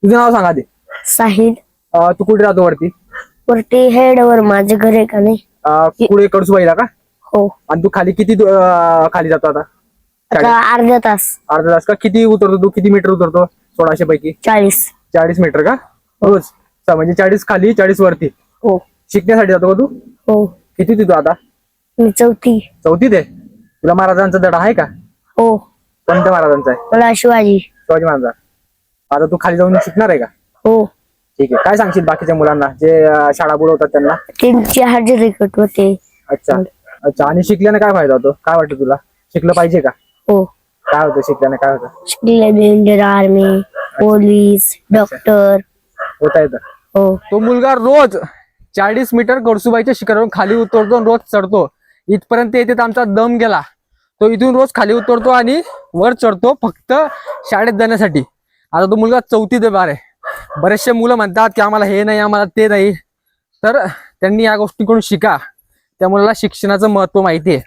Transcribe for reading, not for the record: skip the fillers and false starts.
तुझं नाव सांगा दे. साहिल. तू कुठे राहतो वरती? वरती हेडवर माझे घर आहे का नाही? पुढे कडसूबाईला का? हो. आणि तू खाली किती खाली जातो आता? आता अर्धा तास. अर्धा तास का? किती उतरतो तू? किती मीटर उतरतो 1600 पैकी? 40 मीटर का रोज? म्हणजे 40 खाली 40 वरती. हो. शिकण्यासाठी जातो का तू? हो. किती तिथं आता? मी चौथीत आहे. तुला महाराजांचा धडा आहे का? हो. कोणत्या महाराजांचा आहे? मला शिवाजी महाराजांचा. आता तू खाली जाऊन शिकणार आहे का? हो. ठीक आहे. काय सांगशील बाकीच्या मुलांना जे शाळा बुडवतात त्यांना? त्यांची हजेरी कट होते. अच्छा अच्छा. आणि शिकल्याने काय फायदा होतो? काय वाटतं तुला? शिकलं पाहिजे का? हो. काय होतं शिकल्याने? काय होतं? शिकल्याने इंडियन आर्मी, पोलीस, डॉक्टर होता येतं. हो. तो मुलगा रोज 40 मीटर कडसूबाईच्या शिखरावरून खाली उतरतो आणि रोज चढतो. इथपर्यंत येते आमचा दम गेला. तो इथून रोज खाली उतरतो आणि वर चढतो फक्त शाळेत जाण्यासाठी. आता तो मुलगा 4थीत आहे. बारे बरेचसे मुलं म्हणतात की आम्हाला हे नाही, आम्हाला ते नाही. तर त्यांनी या गोष्टीकडून शिका. त्या मुलाला शिक्षणाचं महत्व माहिती आहे.